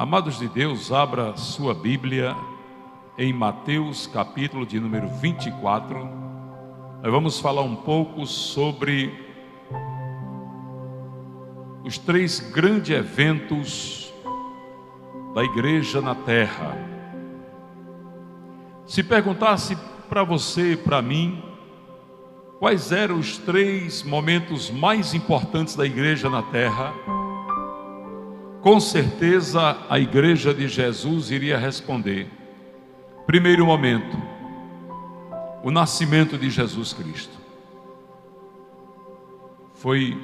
Amados de Deus, abra sua Bíblia em Mateus, capítulo de número 24. Nós vamos falar um pouco sobre os 3 grandes eventos da igreja na terra. Se perguntasse para você e para mim, quais eram os 3 momentos mais importantes da igreja na terra, com certeza a igreja de Jesus iria responder: primeiro momento, o nascimento de Jesus Cristo. Foi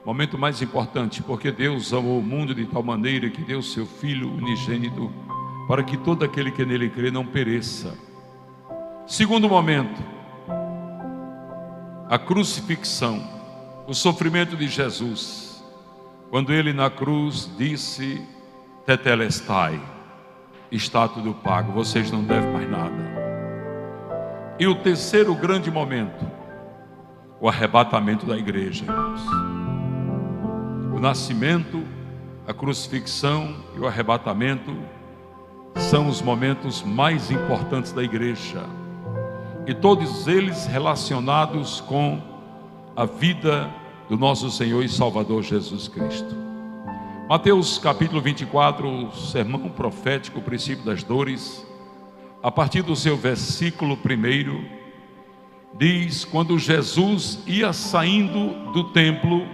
o momento mais importante, porque Deus amou o mundo de tal maneira que deu seu Filho unigênito, para que todo aquele que nele crê não pereça. Segundo momento, a crucifixão, o sofrimento de Jesus, quando ele na cruz disse: Tetelestai, está tudo pago, vocês não devem mais nada. E o terceiro grande momento, o arrebatamento da igreja, irmãos. O nascimento, a crucifixão e o arrebatamento são os momentos mais importantes da igreja, e todos eles relacionados com a vida do nosso Senhor e Salvador Jesus Cristo. Mateus capítulo 24, o sermão profético, o princípio das dores, a partir do seu versículo 1, diz: quando Jesus ia saindo do templo,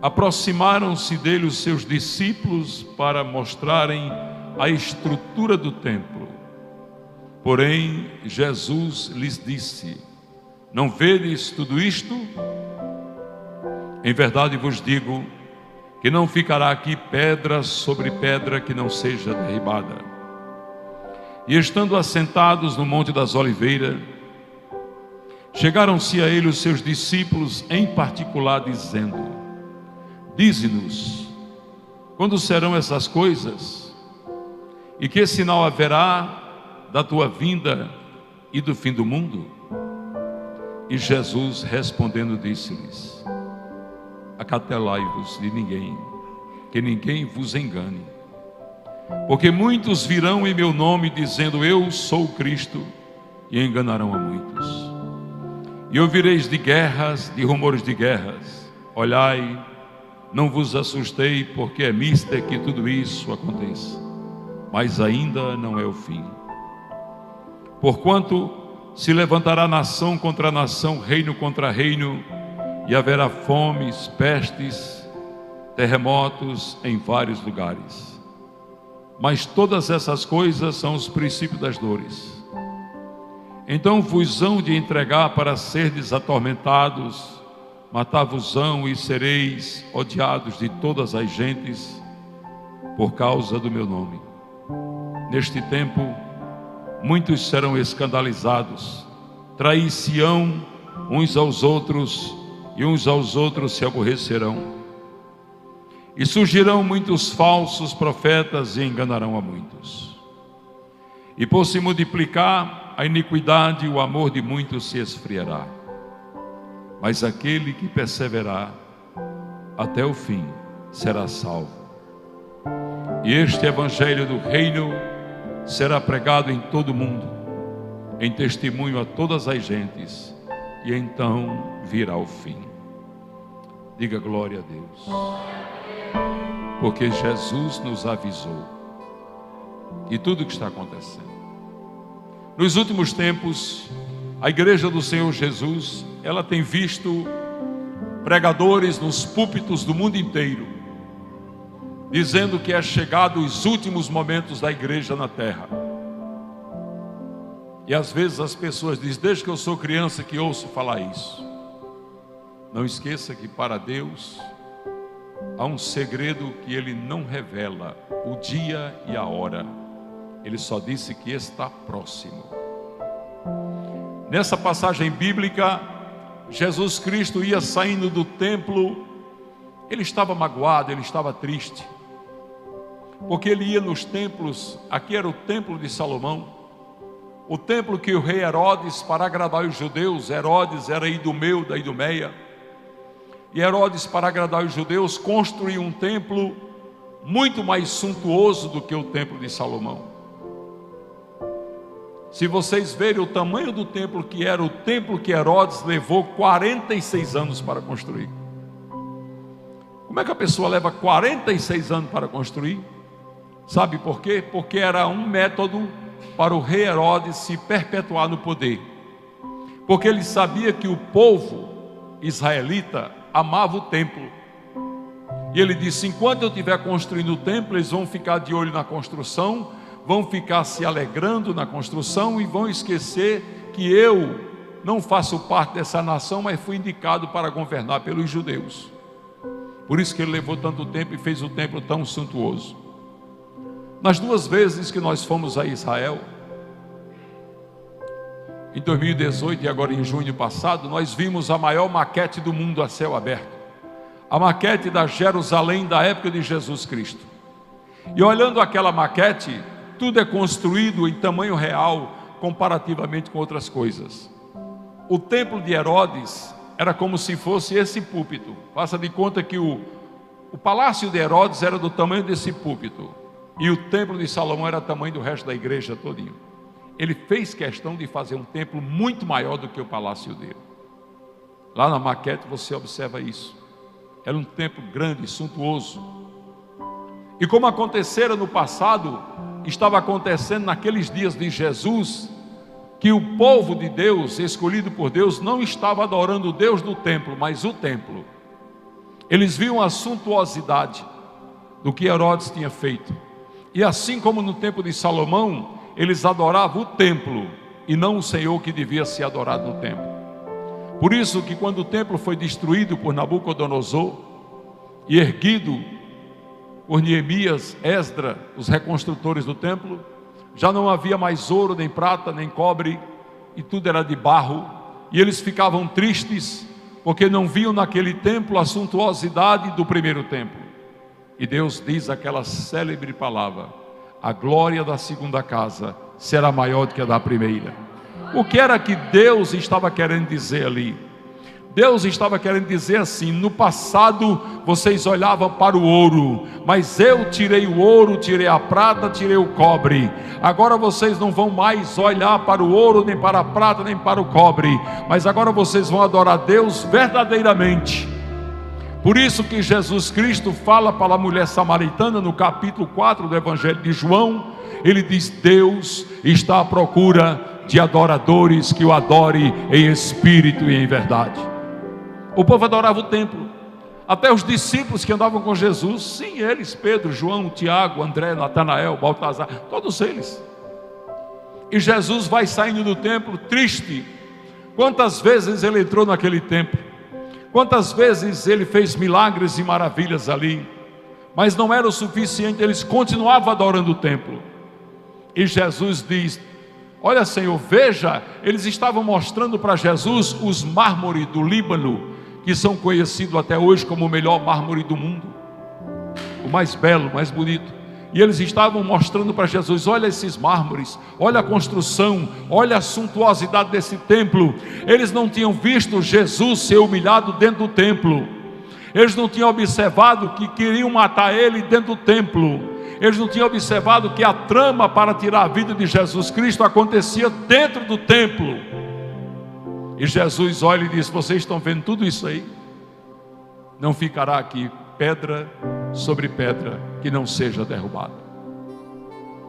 aproximaram-se dele os seus discípulos para mostrarem a estrutura do templo. Porém, Jesus lhes disse: não vedes tudo isto? Em verdade vos digo que não ficará aqui pedra sobre pedra que não seja derribada. E estando assentados no Monte das Oliveiras, chegaram-se a ele os seus discípulos em particular, dizendo: dize-nos, quando serão essas coisas? E que sinal haverá da tua vinda e do fim do mundo? E Jesus respondendo disse-lhes: acautelai-vos de ninguém, que ninguém vos engane. Porque muitos virão em meu nome dizendo: eu sou o Cristo, e enganarão a muitos. E ouvireis de guerras, de rumores de guerras. Olhai, não vos assustei, porque é mister que tudo isso aconteça, mas ainda não é o fim. Porquanto se levantará nação contra nação, reino contra reino, e haverá fomes, pestes, terremotos em vários lugares. Mas todas essas coisas são os princípios das dores. Então vos hão de entregar para serdes atormentados, matar-vos-ão e sereis odiados de todas as gentes, por causa do meu nome. Neste tempo, muitos serão escandalizados, trair-se-ão uns aos outros, e uns aos outros se aborrecerão. E surgirão muitos falsos profetas e enganarão a muitos. E por se multiplicar a iniquidade, o amor de muitos se esfriará. Mas aquele que perseverar até o fim será salvo. E este evangelho do reino será pregado em todo o mundo, em testemunho a todas as gentes, e então virá o fim. Diga glória a Deus. Porque Jesus nos avisou. E tudo o que está acontecendo. Nos últimos tempos, a igreja do Senhor Jesus, ela tem visto pregadores nos púlpitos do mundo inteiro, dizendo que é chegado os últimos momentos da igreja na terra. E às vezes as pessoas dizem: desde que eu sou criança que ouço falar isso. Não esqueça que para Deus há um segredo que Ele não revela, o dia e a hora. Ele só disse que está próximo. Nessa passagem bíblica, Jesus Cristo ia saindo do templo. Ele estava magoado, ele estava triste, porque ele ia nos templos. Aqui era o templo de Salomão, o templo que o rei Herodes, para agradar os judeus, Herodes era idumeu da Idumeia, e Herodes, para agradar os judeus, construiu um templo muito mais suntuoso do que o templo de Salomão. Se vocês verem o tamanho do templo que era, o templo que Herodes levou 46 anos para construir. Como é que a pessoa leva 46 anos para construir? Sabe por quê? Porque era um método para o rei Herodes se perpetuar no poder. Porque ele sabia que o povo israelita amava o templo. E ele disse: enquanto eu estiver construindo o templo, eles vão ficar de olho na construção, vão ficar se alegrando na construção e vão esquecer que eu não faço parte dessa nação, mas fui indicado para governar pelos judeus. Por isso que ele levou tanto tempo e fez o templo tão suntuoso. Nas 2 vezes que nós fomos a Israel, em 2018 e agora em junho passado, nós vimos a maior maquete do mundo a céu aberto. A maquete da Jerusalém da época de Jesus Cristo. E olhando aquela maquete, tudo é construído em tamanho real, comparativamente com outras coisas. O templo de Herodes era como se fosse esse púlpito. Faça de conta que o palácio de Herodes era do tamanho desse púlpito. E o templo de Salomão era o tamanho do resto da igreja todinho. Ele fez questão de fazer um templo muito maior do que o palácio dele. Lá na maquete você observa isso. Era um templo grande, suntuoso. E como acontecera no passado, estava acontecendo naqueles dias de Jesus, que o povo de Deus, escolhido por Deus, não estava adorando o Deus do templo, mas o templo. Eles viam a suntuosidade do que Herodes tinha feito. E assim como no tempo de Salomão, eles adoravam o templo e não o Senhor que devia ser adorado no templo. Por isso que quando o templo foi destruído por Nabucodonosor e erguido por Neemias, Esdra, os reconstrutores do templo, já não havia mais ouro, nem prata, nem cobre, e tudo era de barro, e eles ficavam tristes, porque não viam naquele templo a suntuosidade do primeiro templo. E Deus diz aquela célebre palavra: a glória da segunda casa será maior do que a da primeira. O que era que Deus estava querendo dizer ali? Deus estava querendo dizer assim: no passado vocês olhavam para o ouro, mas eu tirei o ouro, tirei a prata, tirei o cobre. Agora vocês não vão mais olhar para o ouro, nem para a prata, nem para o cobre, mas agora vocês vão adorar Deus verdadeiramente. Por isso que Jesus Cristo fala para a mulher samaritana no capítulo 4 do Evangelho de João. Ele diz: Deus está à procura de adoradores que o adorem em espírito e em verdade. O povo adorava o templo. Até os discípulos que andavam com Jesus, sim, eles, Pedro, João, Tiago, André, Natanael, Baltazar, todos eles. E Jesus vai saindo do templo triste. Quantas vezes ele entrou naquele templo? Quantas vezes ele fez milagres e maravilhas ali? Mas não era o suficiente, eles continuavam adorando o templo. E Jesus diz: olha, Senhor, veja, eles estavam mostrando para Jesus os mármores do Líbano, que são conhecidos até hoje como o melhor mármore do mundo, o mais belo, o mais bonito. E eles estavam mostrando para Jesus: olha esses mármores, olha a construção, olha a suntuosidade desse templo. Eles não tinham visto Jesus ser humilhado dentro do templo. Eles não tinham observado que queriam matar ele dentro do templo. Eles não tinham observado que a trama para tirar a vida de Jesus Cristo acontecia dentro do templo. E Jesus olha e diz: vocês estão vendo tudo isso aí? Não ficará aqui pedra sobre pedra que não seja derrubada.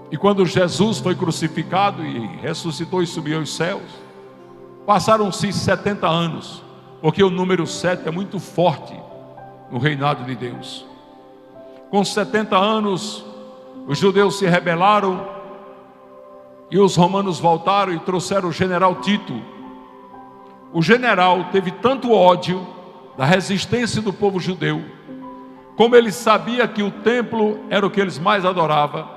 E quando Jesus foi crucificado e ressuscitou e subiu aos céus, passaram-se 70 anos, porque o número 7 é muito forte no reinado de Deus. Com 70 anos, os judeus se rebelaram e os romanos voltaram e trouxeram o general Tito. O general teve tanto ódio da resistência do povo judeu, como ele sabia que o templo era o que eles mais adoravam,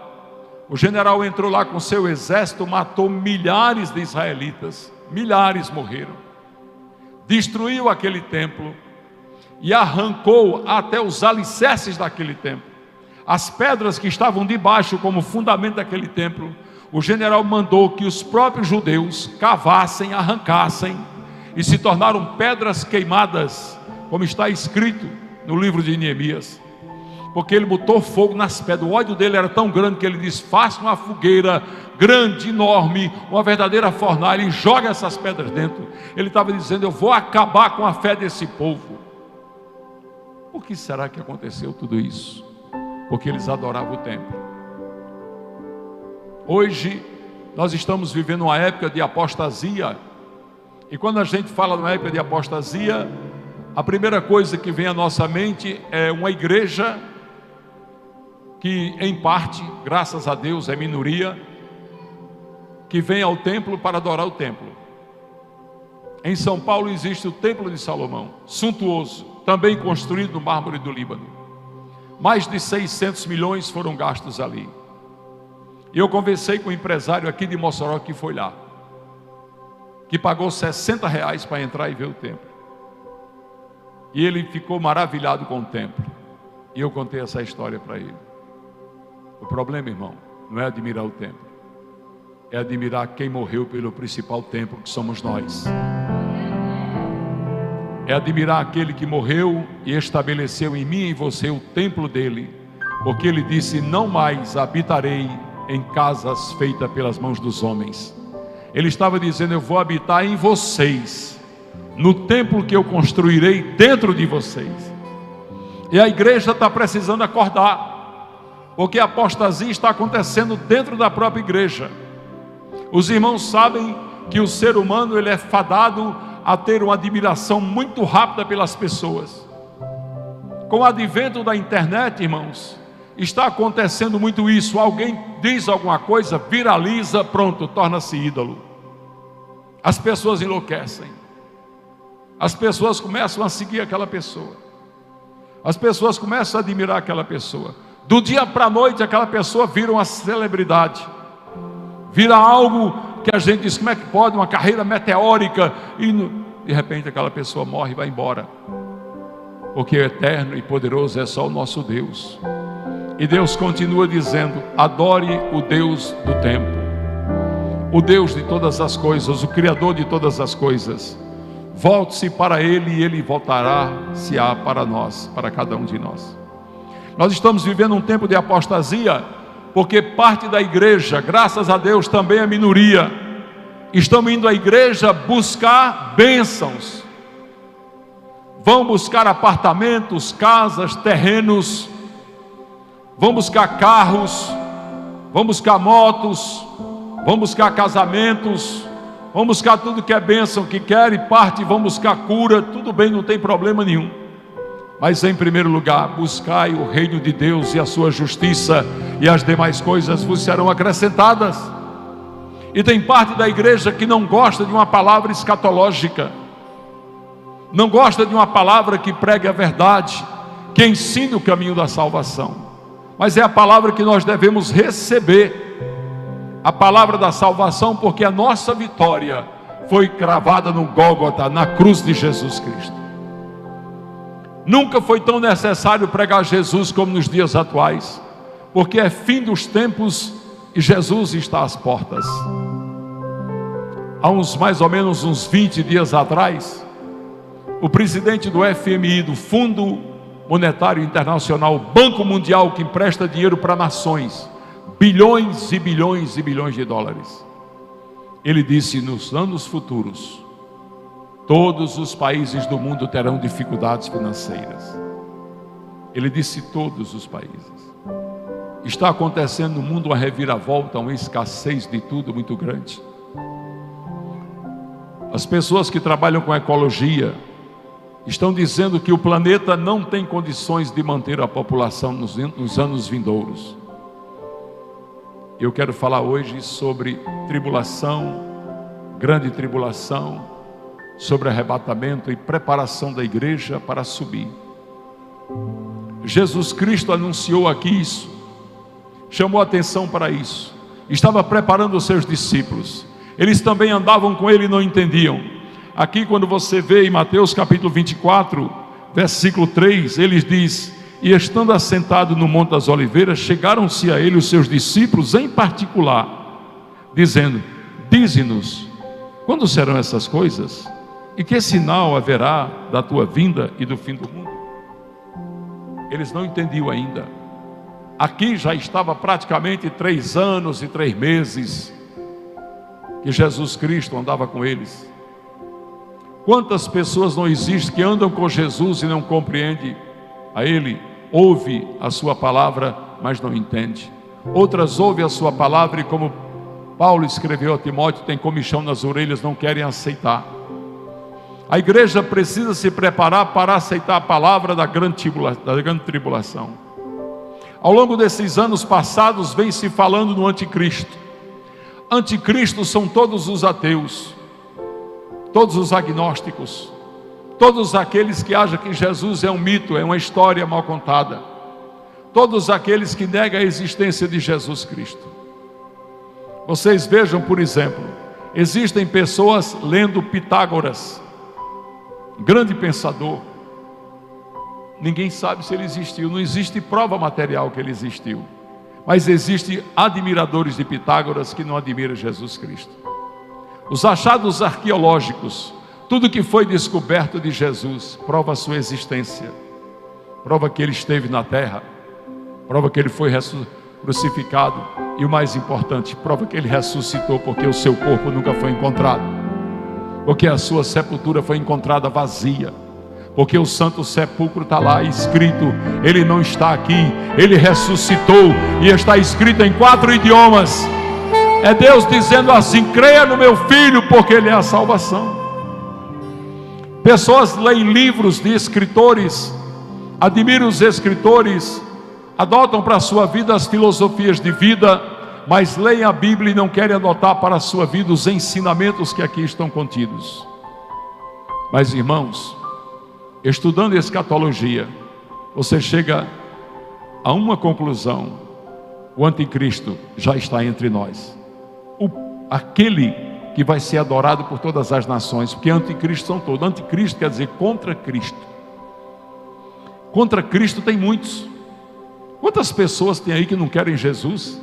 o general entrou lá com seu exército, matou milhares de israelitas, milhares morreram, destruiu aquele templo e arrancou até os alicerces daquele templo. As pedras que estavam debaixo como fundamento daquele templo, o general mandou que os próprios judeus cavassem, arrancassem, e se tornaram pedras queimadas, como está escrito no livro de Neemias. porque ele botou fogo nas pedras. O ódio dele era tão grande que ele disse: faça uma fogueira grande, enorme, uma verdadeira fornalha, e joga essas pedras dentro. Ele estava dizendo: eu vou acabar com a fé desse povo. Por que será que aconteceu tudo isso? Porque eles adoravam o templo. Hoje nós estamos vivendo uma época de apostasia, e quando a gente fala numa época de apostasia, a primeira coisa que vem à nossa mente é uma igreja que, em parte, graças a Deus, é minoria, que vem ao templo para adorar o templo. Em São Paulo existe o Templo de Salomão, suntuoso, também construído no mármore do Líbano. Mais de 600 milhões foram gastos ali. E eu conversei com um empresário aqui de Mossoró que foi lá, que pagou R$60 para entrar e ver o templo. E ele ficou maravilhado com o templo. E eu contei essa história para ele. O problema, irmão, não é admirar o templo, é admirar quem morreu pelo principal templo, que somos nós. É admirar aquele que morreu e estabeleceu em mim e em você o templo dele, porque ele disse: não mais habitarei em casas feitas pelas mãos dos homens. Ele estava dizendo: eu vou habitar em vocês, no templo que eu construirei dentro de vocês. E a igreja está precisando acordar, porque a apostasia está acontecendo dentro da própria igreja. Os irmãos sabem que o ser humano ele é fadado a ter uma admiração muito rápida pelas pessoas. Com o advento da internet, irmãos, está acontecendo muito isso. Alguém diz alguma coisa, viraliza, pronto, torna-se ídolo. As pessoas enlouquecem. As pessoas começam a seguir aquela pessoa. As pessoas começam a admirar aquela pessoa. Do dia para a noite, aquela pessoa vira uma celebridade. Vira algo que a gente diz: como é que pode? Uma carreira meteórica. E de repente aquela pessoa morre e vai embora. Porque eterno e poderoso é só o nosso Deus. E Deus continua dizendo: adore o Deus do tempo, o Deus de todas as coisas, o Criador de todas as coisas. Volte-se para Ele e Ele voltará-se-á para nós, para cada um de nós. Nós estamos vivendo um tempo de apostasia, porque parte da igreja, graças a Deus, também é minoria, estão indo à igreja buscar bênçãos, vão buscar apartamentos, casas, terrenos, vão buscar carros, vão buscar motos, vão buscar casamentos, vão buscar tudo que é bênção que quer, e parte vão buscar cura. Tudo bem, não tem problema nenhum, mas em primeiro lugar, buscai o reino de Deus e a sua justiça, e as demais coisas vos serão acrescentadas. E tem parte da igreja que não gosta de uma palavra escatológica, não gosta de uma palavra que pregue a verdade, que ensine o caminho da salvação. Mas é a palavra que nós devemos receber, a palavra da salvação, porque a nossa vitória foi cravada no Gólgota, na cruz de Jesus Cristo. Nunca foi tão necessário pregar Jesus como nos dias atuais, porque é fim dos tempos e Jesus está às portas. Há mais ou menos uns 20 dias atrás, o presidente do FMI, do Fundo Monetário Internacional, Banco Mundial, que empresta dinheiro para nações, bilhões e bilhões e bilhões de dólares, ele disse: nos anos futuros, todos os países do mundo terão dificuldades financeiras. Ele disse: todos os países. Está acontecendo no mundo uma reviravolta, uma escassez de tudo muito grande. As pessoas que trabalham com ecologia estão dizendo que o planeta não tem condições de manter a população nos anos vindouros. Eu quero falar hoje sobre tribulação, grande tribulação, sobre arrebatamento e preparação da igreja para subir. Jesus Cristo anunciou aqui isso, chamou atenção para isso, estava preparando os seus discípulos. Eles também andavam com ele e não entendiam. Aqui, quando você vê em Mateus capítulo 24, versículo 3, ele diz: e estando assentado no Monte das Oliveiras, chegaram-se a ele os seus discípulos em particular, dizendo: dize-nos, quando serão essas coisas? E que sinal haverá da tua vinda e do fim do mundo? eles não entendiam ainda. Aqui já estava praticamente 3 anos e 3 meses que Jesus Cristo andava com eles. Quantas pessoas não existem que andam com Jesus e não compreendem a Ele? Ouve a sua palavra, mas não entende. Outras ouvem a sua palavra e, como Paulo escreveu a Timóteo, tem comichão nas orelhas, não querem aceitar. A igreja precisa se preparar para aceitar a palavra da grande tribulação. Ao longo desses anos passados, vem se falando no anticristo. Anticristo são todos os ateus, todos os agnósticos, todos aqueles que acham que Jesus é um mito, é uma história mal contada, todos aqueles que negam a existência de Jesus Cristo. Vocês vejam, por exemplo, existem pessoas lendo Pitágoras, grande pensador. Ninguém sabe se ele existiu, não existe prova material que ele existiu, mas existem admiradores de Pitágoras que não admiram Jesus Cristo. Os achados arqueológicos, tudo que foi descoberto de Jesus, prova a sua existência, prova que ele esteve na terra, prova que ele foi crucificado, e o mais importante, prova que ele ressuscitou, porque o seu corpo nunca foi encontrado, porque a sua sepultura foi encontrada vazia, porque o santo sepulcro está lá escrito, ele não está aqui, ele ressuscitou, e está escrito em 4 idiomas. É Deus dizendo assim: creia no meu filho, porque ele é a salvação. Pessoas leem livros de escritores, admiram os escritores, adotam para a sua vida as filosofias de vida, mas leem a Bíblia e não querem adotar para a sua vida os ensinamentos que aqui estão contidos. Mas, irmãos, estudando escatologia, você chega a uma conclusão: o anticristo já está entre nós, aquele que vai ser adorado por todas as nações, porque anticristo são todos. Anticristo quer dizer contra Cristo. Contra Cristo tem muitos. Quantas pessoas tem aí que não querem Jesus?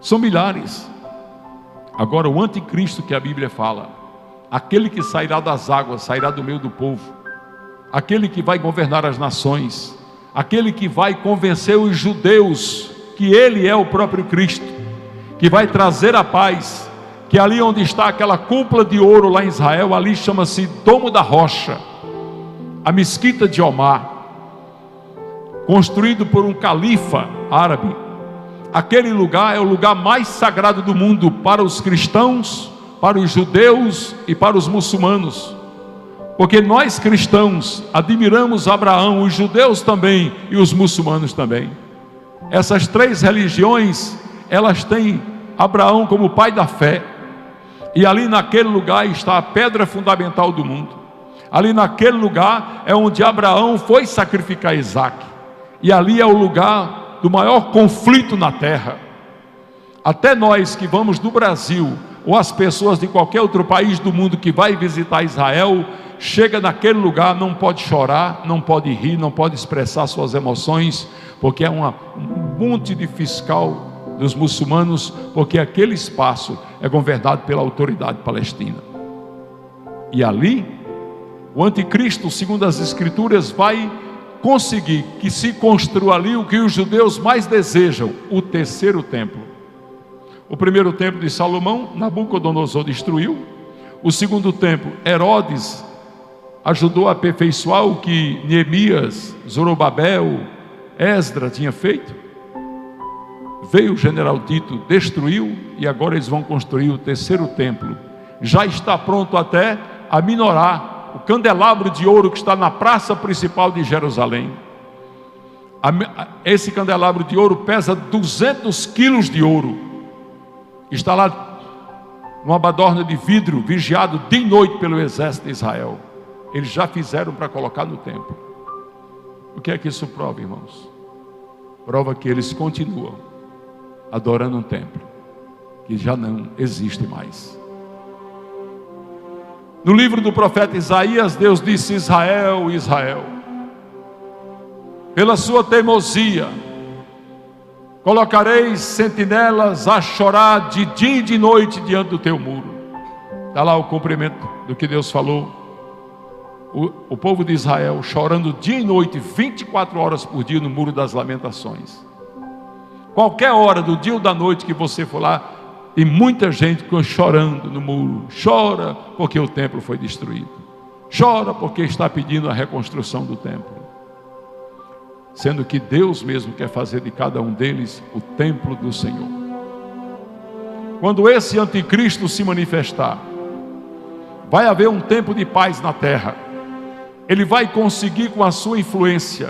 São milhares. Agora, o anticristo que a Bíblia fala, aquele que sairá das águas, sairá do meio do povo, aquele que vai governar as nações, aquele que vai convencer os judeus que ele é o próprio Cristo, que vai trazer a paz, que ali onde está aquela cúpula de ouro lá em Israel, ali chama-se Domo da Rocha, a mesquita de Omar, construído por um califa árabe. Aquele lugar é o lugar mais sagrado do mundo para os cristãos, para os judeus e para os muçulmanos, porque nós cristãos admiramos Abraão, os judeus também e os muçulmanos também. Essas 3 religiões, elas têm Abraão como pai da fé, e ali naquele lugar está a pedra fundamental do mundo. Ali naquele lugar é onde Abraão foi sacrificar Isaque, e ali é o lugar do maior conflito na terra. Até nós que vamos do Brasil, ou as pessoas de qualquer outro país do mundo que vai visitar Israel, chega naquele lugar, não pode chorar, não pode rir, não pode expressar suas emoções, porque é um monte de fiscal dos muçulmanos, porque aquele espaço é governado pela autoridade palestina. E ali, o anticristo, segundo as escrituras, vai conseguir que se construa ali o que os judeus mais desejam: o 3º templo. O 1º templo de Salomão, Nabucodonosor destruiu. O 2º templo, Herodes ajudou a aperfeiçoar o que Neemias, Zorobabel, Esdra tinha feito. Veio o general Tito, destruiu, e agora eles vão construir o 3º templo. Já está pronto até a minorá, o candelabro de ouro que está na praça principal de Jerusalém. Esse candelabro de ouro pesa 200 quilos de ouro. Está lá numa badorna de vidro, vigiado dia e noite pelo exército de Israel. Eles já fizeram para colocar no templo. O que é que isso prova, irmãos? Prova que eles continuam adorando um templo que já não existe mais. No livro do profeta Isaías, Deus disse: Israel, Israel, pela sua teimosia colocareis sentinelas a chorar de dia e de noite diante do teu muro. Está lá o cumprimento do que Deus falou. o povo de Israel chorando dia e noite, 24 horas por dia no Muro das Lamentações. Qualquer hora do dia ou da noite que você for lá, e muita gente chorando no muro. Chora porque o templo foi destruído. Chora porque está pedindo a reconstrução do templo. Sendo que Deus mesmo quer fazer de cada um deles o templo do Senhor. Quando esse anticristo se manifestar, vai haver um tempo de paz na terra. Ele vai conseguir, com a sua influência,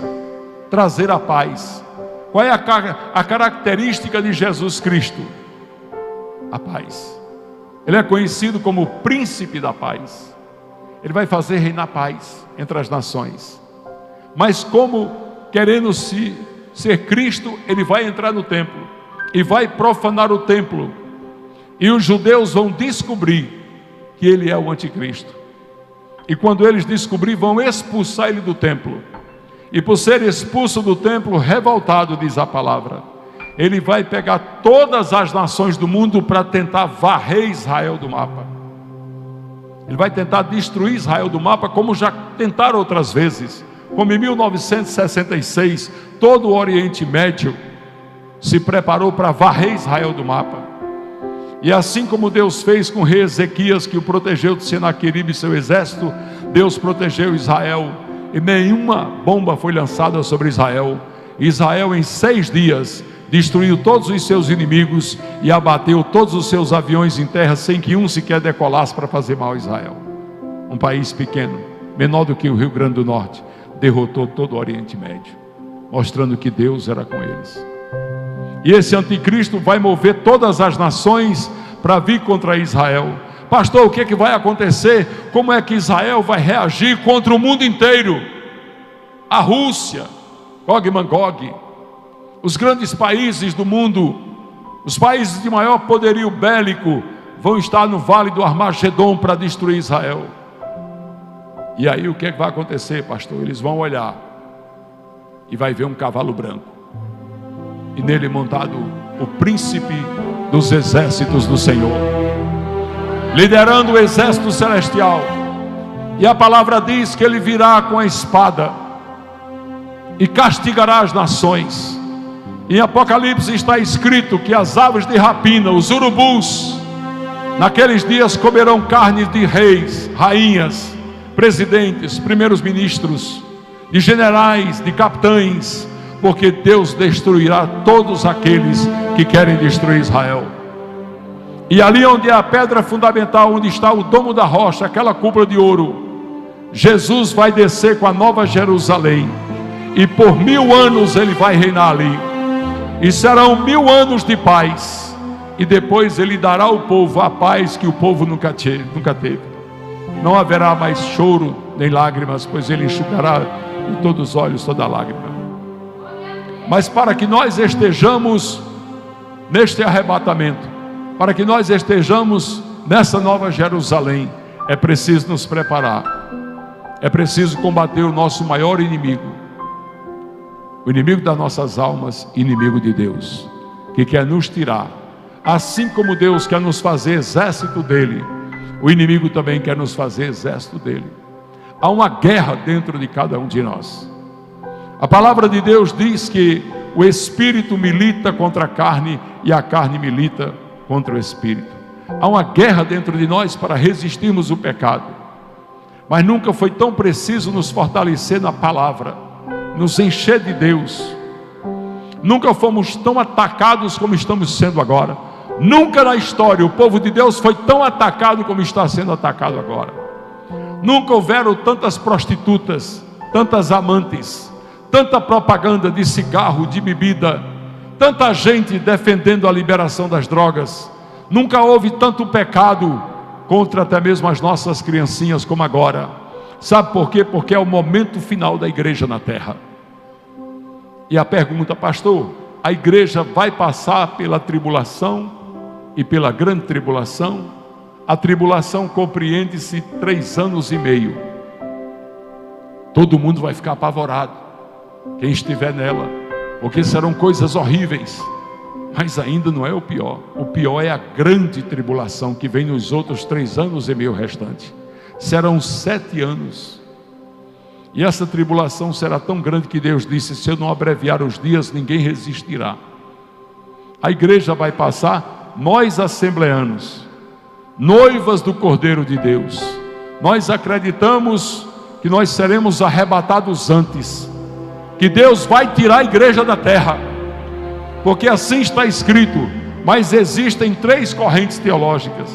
trazer a paz. Qual é a característica de Jesus Cristo? A paz. Ele é conhecido como o príncipe da paz. Ele vai fazer reinar paz entre as nações. Mas como querendo ser Cristo, ele vai entrar no templo e vai profanar o templo. E os judeus vão descobrir que ele é o anticristo. E quando eles descobrirem, vão expulsar ele do templo. E por ser expulso do templo, revoltado, diz a palavra, ele vai pegar todas as nações do mundo para tentar varrer Israel do mapa. Ele vai tentar destruir Israel do mapa, como já tentaram outras vezes. Como em 1966, todo o Oriente Médio se preparou para varrer Israel do mapa. E assim como Deus fez com o rei Ezequias, que o protegeu de Senaqueribe e seu exército, Deus protegeu Israel, e nenhuma bomba foi lançada sobre Israel. Israel, em 6 dias, destruiu todos os seus inimigos e abateu todos os seus aviões em terra, sem que um sequer decolasse para fazer mal a Israel. Um país pequeno, menor do que o Rio Grande do Norte, derrotou todo o Oriente Médio, mostrando que Deus era com eles. E esse anticristo vai mover todas as nações para vir contra Israel. Pastor, o que vai acontecer? Como é que Israel vai reagir contra o mundo inteiro? A Rússia, Gog e Magog, os grandes países do mundo, os países de maior poderio bélico, vão estar no vale do Armagedon para destruir Israel. E aí o que vai acontecer, pastor? Eles vão olhar e vai ver um cavalo branco, e nele montado o príncipe dos exércitos do Senhor, liderando o exército celestial. E a palavra diz que ele virá com a espada e castigará as nações. Em Apocalipse está escrito que as aves de rapina, os urubus, naqueles dias comerão carne de reis, rainhas, presidentes, primeiros ministros, de generais, de capitães, porque Deus destruirá todos aqueles que querem destruir Israel. E ali onde é a pedra fundamental, onde está o domo da rocha, aquela cúpula de ouro, Jesus vai descer com a nova Jerusalém, e por 1000 anos ele vai reinar ali, e serão 1000 anos de paz, e depois ele dará ao povo a paz que o povo nunca teve. Não haverá mais choro nem lágrimas, pois ele enxugará de todos os olhos toda lágrima. Mas para que nós estejamos neste arrebatamento, para que nós estejamos nessa nova Jerusalém, é preciso nos preparar. É preciso combater o nosso maior inimigo, o inimigo das nossas almas, inimigo de Deus, que quer nos tirar. Assim como Deus quer nos fazer exército dele, o inimigo também quer nos fazer exército dele. Há uma guerra dentro de cada um de nós. A palavra de Deus diz que o espírito milita contra a carne e a carne milita contra o espírito. Há uma guerra dentro de nós para resistirmos o pecado. Mas nunca foi tão preciso nos fortalecer na palavra, nos encher de Deus. Nunca fomos tão atacados como estamos sendo agora. Nunca na história o povo de Deus foi tão atacado como está sendo atacado agora. Nunca houveram tantas prostitutas, tantas amantes, tanta propaganda de cigarro, de bebida, tanta gente defendendo a liberação das drogas. Nunca houve tanto pecado contra até mesmo as nossas criancinhas como agora. Sabe por quê? Porque é o momento final da igreja na terra. E a pergunta, pastor, a igreja vai passar pela tribulação e pela grande tribulação? A tribulação compreende-se 3 anos e meio. Todo mundo vai ficar apavorado, quem estiver nela, porque serão coisas horríveis. Mas ainda não é o pior. O pior é a grande tribulação que vem nos outros 3 anos e meio restantes. Serão 7 anos E essa tribulação será tão grande que Deus disse: se eu não abreviar os dias, ninguém resistirá. A igreja vai passar, nós assembleanos, noivas do Cordeiro de Deus, nós acreditamos que nós seremos arrebatados antes, que Deus vai tirar a igreja da terra, porque assim está escrito. Mas existem 3 correntes teológicas.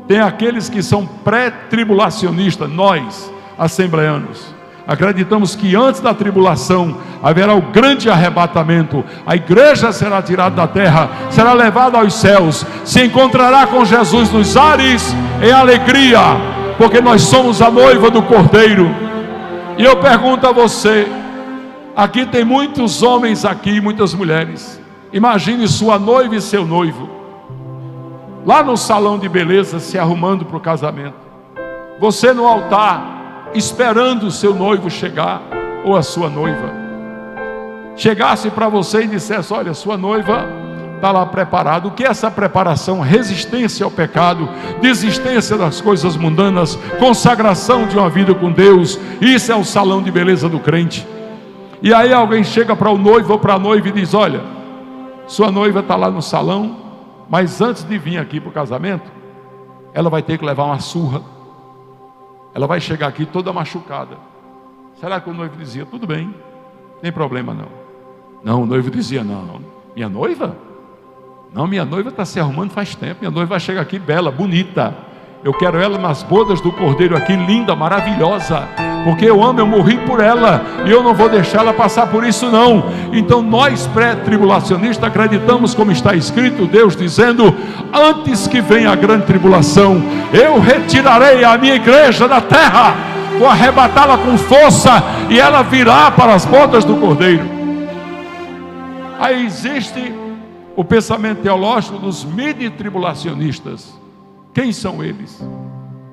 Tem aqueles que são pré-tribulacionistas. Nós, assembleanos, acreditamos que antes da tribulação haverá o grande arrebatamento. A igreja será tirada da terra, será levada aos céus, se encontrará com Jesus nos ares em alegria, porque nós somos a noiva do Cordeiro. E eu pergunto a você, aqui tem muitos homens aqui, muitas mulheres. Imagine sua noiva e seu noivo lá no salão de beleza, se arrumando para o casamento. Você no altar, esperando o seu noivo chegar, ou a sua noiva chegasse para você e dissesse: olha, sua noiva está lá preparada. O que é essa preparação? Resistência ao pecado, desistência das coisas mundanas, consagração de uma vida com Deus. Isso é o salão de beleza do crente. E aí alguém chega para o noivo ou para a noiva e diz: olha, sua noiva está lá no salão, mas antes de vir aqui para o casamento, ela vai ter que levar uma surra. Ela vai chegar aqui toda machucada. Será que o noivo dizia: tudo bem, não tem problema não? Não, o noivo dizia: não, minha noiva? Não, minha noiva está se arrumando faz tempo. Minha noiva vai chegar aqui bela, bonita. Eu quero ela nas bodas do Cordeiro aqui, linda, maravilhosa, porque eu amo, eu morri por ela, e eu não vou deixar ela passar por isso não. Então nós pré-tribulacionistas acreditamos, como está escrito, Deus dizendo: antes que venha a grande tribulação, eu retirarei a minha igreja da terra, vou arrebatá-la com força, e ela virá para as bodas do Cordeiro. Aí existe o pensamento teológico dos midi-tribulacionistas. Quem são eles?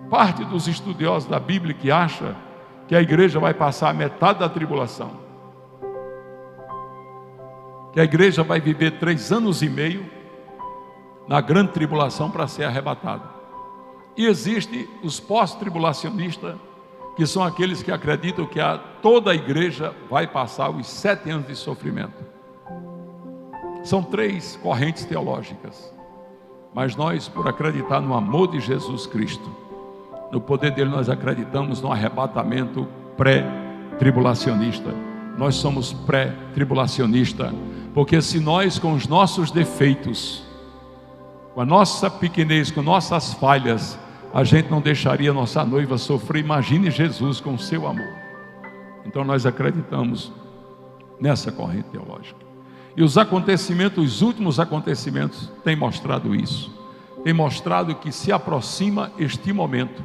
Parte dos estudiosos da Bíblia que acha que a igreja vai passar a metade da tribulação, que a igreja vai viver 3 anos e meio na grande tribulação para ser arrebatada. E existe os pós-tribulacionistas, que são aqueles que acreditam que toda a igreja vai passar os 7 anos de sofrimento. São 3 correntes teológicas. Mas nós, por acreditar no amor de Jesus Cristo, no poder dele, nós acreditamos no arrebatamento pré-tribulacionista. Nós somos pré-tribulacionista, porque se nós, com os nossos defeitos, com a nossa pequenez, com nossas falhas, a gente não deixaria nossa noiva sofrer, imagine Jesus com o seu amor. Então nós acreditamos nessa corrente teológica. E os acontecimentos, os últimos acontecimentos, têm mostrado isso. Tem mostrado que se aproxima este momento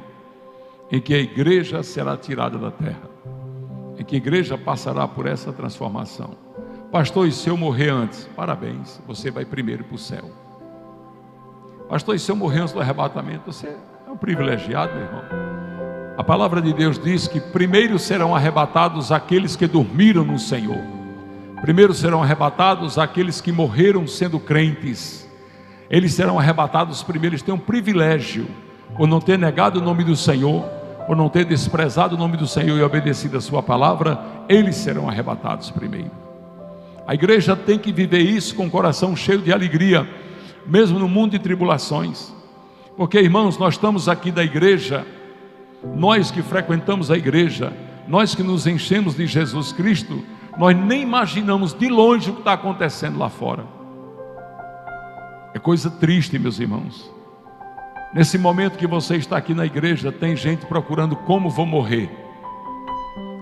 em que a igreja será tirada da terra, em que a igreja passará por essa transformação. Pastor, e se eu morrer antes? Parabéns, você vai primeiro para o céu. Pastor, e se eu morrer antes do arrebatamento? Você é um privilegiado, meu irmão. A palavra de Deus diz que primeiro serão arrebatados aqueles que dormiram no Senhor. Primeiro serão arrebatados aqueles que morreram sendo crentes. Eles serão arrebatados primeiro. Eles têm um privilégio, por não ter negado o nome do Senhor, por não ter desprezado o nome do Senhor e obedecido a sua palavra. Eles serão arrebatados primeiro. A igreja tem que viver isso com o coração cheio de alegria, mesmo no mundo de tribulações. Porque, irmãos, nós estamos aqui da igreja, nós que frequentamos a igreja, nós que nos enchemos de Jesus Cristo, nós nem imaginamos de longe o que está acontecendo lá fora. É coisa triste, meus irmãos. Nesse momento que você está aqui na igreja, tem gente procurando como vou morrer,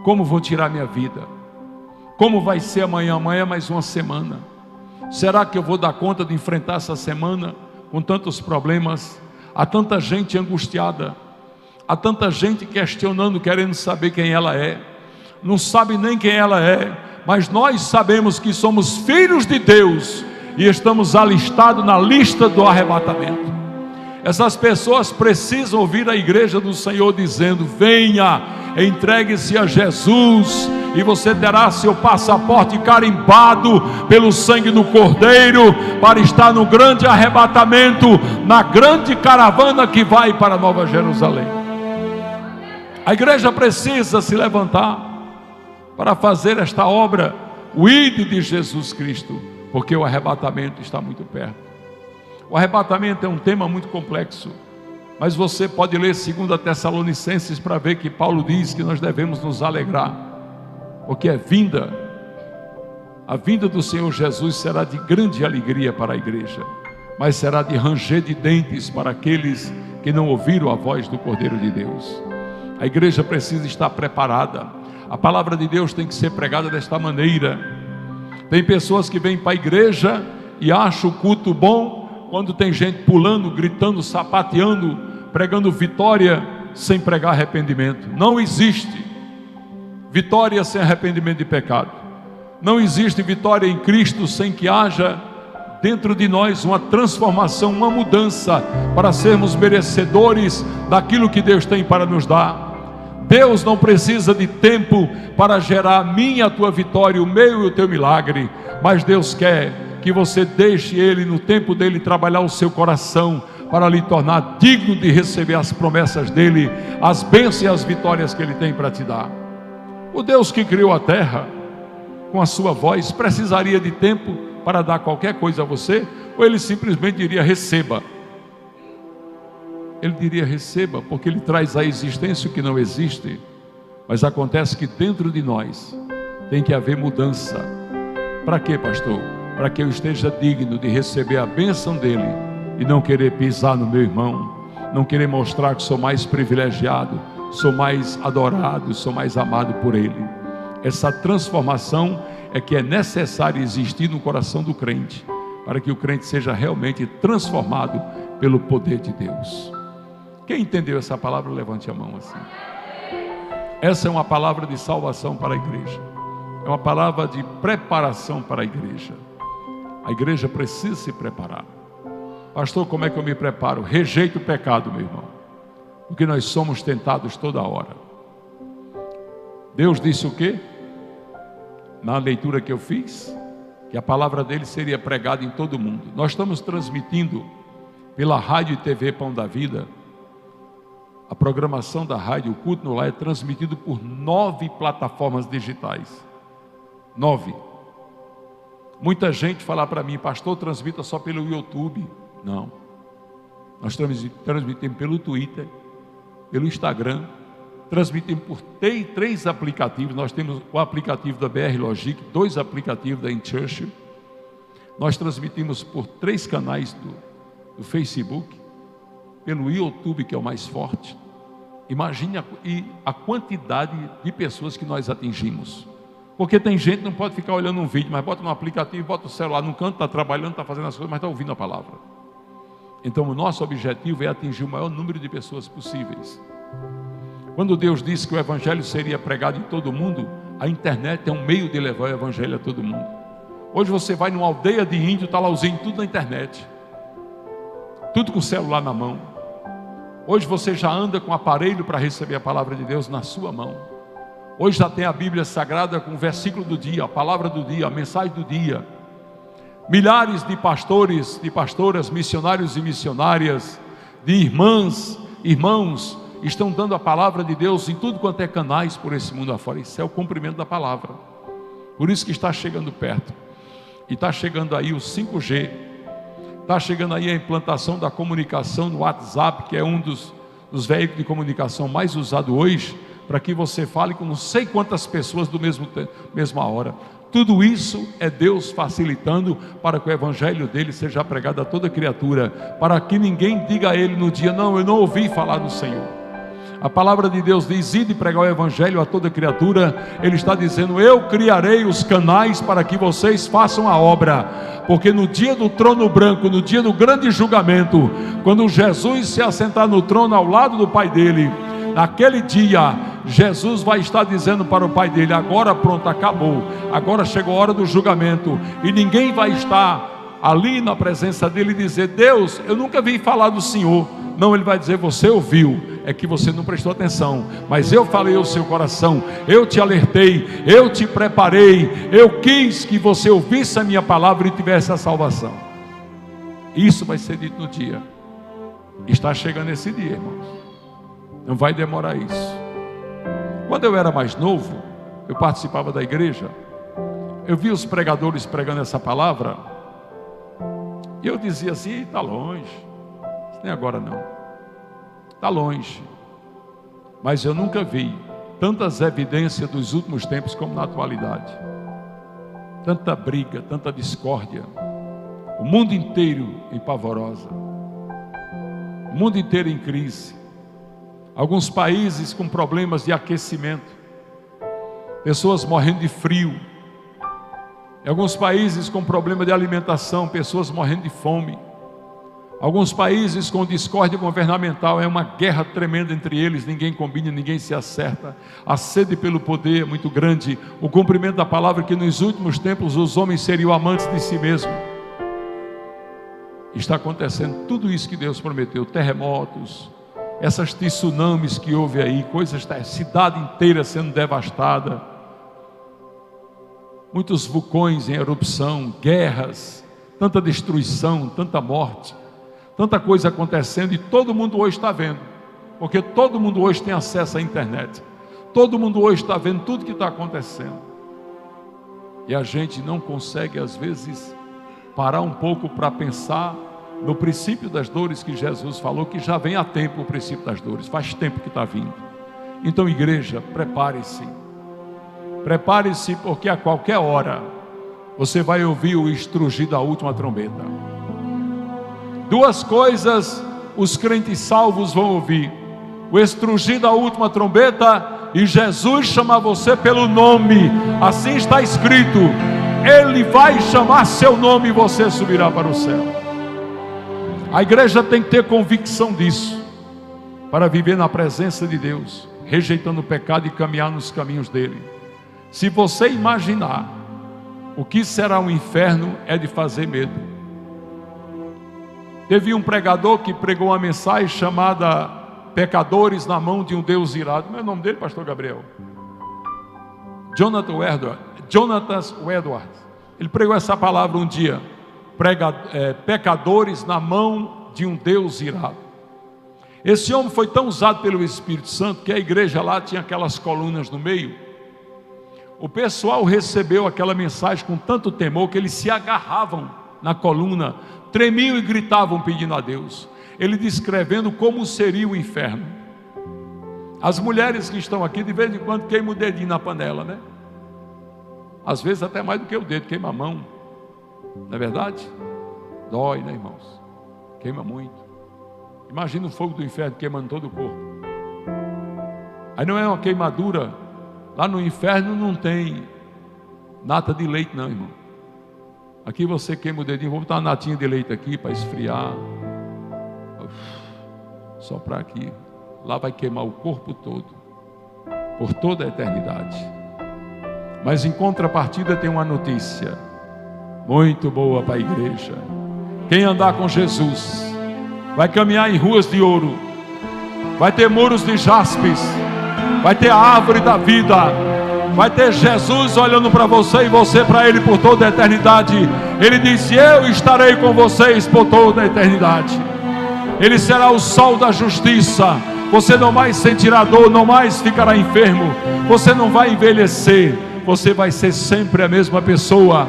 como vou tirar minha vida, como vai ser amanhã? Amanhã é mais uma semana. Será que eu vou dar conta de enfrentar essa semana com tantos problemas? Há tanta gente angustiada, há tanta gente questionando, querendo saber quem ela é. Não sabe nem quem ela é, mas nós sabemos que somos filhos de Deus e estamos alistados na lista do arrebatamento. Essas pessoas precisam ouvir a igreja do Senhor dizendo: venha, entregue-se a Jesus, e você terá seu passaporte carimbado pelo sangue do Cordeiro, para estar no grande arrebatamento, na grande caravana que vai para Nova Jerusalém. A igreja precisa se levantar. para fazer esta obra, o ide de Jesus Cristo, porque o arrebatamento está muito perto. O arrebatamento é um tema muito complexo, mas você pode ler 2 Tessalonicenses para ver que Paulo diz que nós devemos nos alegrar, porque a vinda do Senhor Jesus será de grande alegria para a igreja, mas será de ranger de dentes para aqueles que não ouviram a voz do Cordeiro de Deus. A igreja precisa estar preparada. A palavra de Deus tem que ser pregada desta maneira. Tem pessoas que vêm para a igreja e acham o culto bom quando tem gente pulando, gritando, sapateando, pregando vitória sem pregar arrependimento. Não existe vitória sem arrependimento de pecado. Não existe vitória em Cristo sem que haja dentro de nós uma transformação, uma mudança, para sermos merecedores daquilo que Deus tem para nos dar. Deus não precisa de tempo para gerar a minha e a tua vitória, o meu e o teu milagre, mas Deus quer que você deixe Ele, no tempo dele, trabalhar o seu coração, para lhe tornar digno de receber as promessas dele, as bênçãos e as vitórias que Ele tem para te dar. O Deus que criou a terra, com a sua voz, precisaria de tempo para dar qualquer coisa a você? Ou Ele simplesmente diria: receba? Ele diria: receba, porque Ele traz à existência o que não existe. Mas acontece que dentro de nós tem que haver mudança. Para quê, pastor? Para que eu esteja digno de receber a bênção dele e não querer pisar no meu irmão, não querer mostrar que sou mais privilegiado, sou mais adorado, sou mais amado por ele. Essa transformação é que é necessário existir no coração do crente, para que o crente seja realmente transformado pelo poder de Deus. Quem entendeu essa palavra, levante a mão assim. Essa é uma palavra de salvação para a igreja, é uma palavra de preparação para a igreja. A igreja precisa se preparar. Pastor, como é que eu me preparo? Rejeite o pecado, meu irmão, porque nós somos tentados toda hora. Deus disse o quê? Na leitura que eu fiz, que a palavra dele seria pregada em todo o mundo. Nós estamos transmitindo pela rádio e TV Pão da Vida. A programação da rádio, o culto no lar, é transmitido por 9 plataformas digitais. 9. Muita gente fala para mim: pastor, transmita só pelo YouTube. Não, nós transmitimos pelo Twitter, pelo Instagram, transmitimos por 3 aplicativos. Nós temos o aplicativo da BR Logic, 2 aplicativos da InChurch. Nós transmitimos por 3 canais do Facebook, pelo YouTube, que é o mais forte. Imagine a quantidade de pessoas que nós atingimos. Porque tem gente que não pode ficar olhando um vídeo, mas bota no aplicativo, bota o celular no canto, está trabalhando, está fazendo as coisas, mas está ouvindo a palavra. Então o nosso objetivo é atingir o maior número de pessoas possíveis. Quando Deus disse que o evangelho seria pregado em todo mundo, a internet é um meio de levar o evangelho a todo mundo. Hoje você vai numa aldeia de índio, está lá os índios, tudo na internet, tudo com o celular na mão. Hoje você já anda com aparelho para receber a palavra de Deus na sua mão. Hoje já tem a Bíblia Sagrada com o versículo do dia, a palavra do dia, a mensagem do dia. Milhares de pastores, de pastoras, missionários e missionárias, de irmãs, irmãos, estão dando a palavra de Deus em tudo quanto é canais por esse mundo afora. Isso é o cumprimento da palavra. Por isso que está chegando perto. E está chegando aí o 5G. Está chegando aí a implantação da comunicação no WhatsApp, que é um dos veículos de comunicação mais usado hoje, para que você fale com não sei quantas pessoas do mesma hora. Tudo isso é Deus facilitando para que o evangelho dele seja pregado a toda criatura, para que ninguém diga a ele no dia: não, eu não ouvi falar do Senhor. A palavra de Deus diz: ide pregar o evangelho a toda criatura. Ele está dizendo: eu criarei os canais para que vocês façam a obra, porque no dia do trono branco, no dia do grande julgamento, quando Jesus se assentar no trono ao lado do Pai dele, naquele dia Jesus vai estar dizendo para o Pai dele: agora pronto, acabou, agora chegou a hora do julgamento. E ninguém vai estar ali na presença dele e dizer: Deus, eu nunca vi falar do Senhor. Não, ele vai dizer: você ouviu, é que você não prestou atenção, mas eu falei ao seu coração, eu te alertei, eu te preparei, eu quis que você ouvisse a minha palavra e tivesse a salvação. Isso vai ser dito no dia. Está chegando esse dia, irmãos. Não vai demorar isso. Quando eu era mais novo, eu participava da igreja, eu vi os pregadores pregando essa palavra, e eu dizia assim: está longe, isso nem agora não, está longe. Mas eu nunca vi tantas evidências dos últimos tempos como na atualidade. Tanta briga, tanta discórdia, o mundo inteiro em pavorosa, o mundo inteiro em crise, alguns países com problemas de aquecimento, pessoas morrendo de frio, em alguns países com problema de alimentação, pessoas morrendo de fome, alguns países com discórdia governamental, é uma guerra tremenda entre eles, ninguém combina, ninguém se acerta, a sede pelo poder é muito grande, o cumprimento da palavra que nos últimos tempos os homens seriam amantes de si mesmos. Está acontecendo tudo isso que Deus prometeu, terremotos, essas tsunamis que houve aí, coisas, cidade inteira sendo devastada, muitos vulcões em erupção, guerras, tanta destruição, tanta morte, tanta coisa acontecendo, e todo mundo hoje está vendo, porque todo mundo hoje tem acesso à internet, todo mundo hoje está vendo tudo que está acontecendo, e a gente não consegue às vezes parar um pouco para pensar no princípio das dores que Jesus falou, que já vem há tempo o princípio das dores, faz tempo que está vindo. Então, igreja, prepare-se, porque a qualquer hora você vai ouvir o estrugir da última trombeta. Duas coisas os crentes salvos vão ouvir: o estrugir da última trombeta e Jesus chamar você pelo nome. Assim está escrito: Ele vai chamar seu nome e você subirá para o céu. A igreja tem que ter convicção disso, para viver na presença de Deus, rejeitando o pecado e caminhar nos caminhos dele. Se você imaginar o que será o inferno, é de fazer medo. Teve um pregador que pregou uma mensagem chamada Pecadores na mão de um Deus irado. Como é o nome dele, pastor Gabriel? Jonathan Edwards. Ele pregou essa palavra um dia: pecadores na mão de um Deus irado. Esse homem foi tão usado pelo Espírito Santo que a igreja lá tinha aquelas colunas no meio. O pessoal recebeu aquela mensagem com tanto temor que eles se agarravam na coluna, tremiam e gritavam pedindo a Deus. Ele descrevendo como seria o inferno. As mulheres que estão aqui de vez em quando queimam o dedinho na panela, né? Às vezes até mais do que o dedo, queima a mão. Não é verdade? Dói, né, irmãos? Queima muito. Imagina o fogo do inferno queimando todo o corpo. Aí não é uma queimadura. Lá no inferno não tem nata de leite não, irmão. Aqui você queima o dedinho. Vou botar uma natinha de leite aqui para esfriar. Soprar aqui. Lá vai queimar o corpo todo, por toda a eternidade. Mas em contrapartida tem uma notícia muito boa para a igreja. Quem andar com Jesus vai caminhar em ruas de ouro, vai ter muros de jaspes, vai ter a árvore da vida, vai ter Jesus olhando para você e você para Ele por toda a eternidade. Ele disse: eu estarei com vocês por toda a eternidade. Ele será o sol da justiça. Você não mais sentirá dor, não mais ficará enfermo, você não vai envelhecer, você vai ser sempre a mesma pessoa.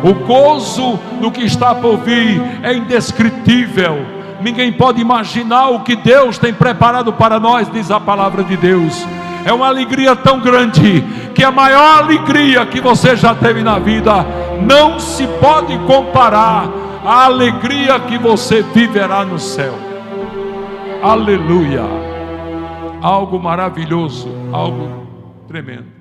O gozo do que está por vir é indescritível. Ninguém pode imaginar o que Deus tem preparado para nós, diz a palavra de Deus. É uma alegria tão grande, que a maior alegria que você já teve na vida não se pode comparar à alegria que você viverá no céu. Aleluia! Algo maravilhoso, algo tremendo.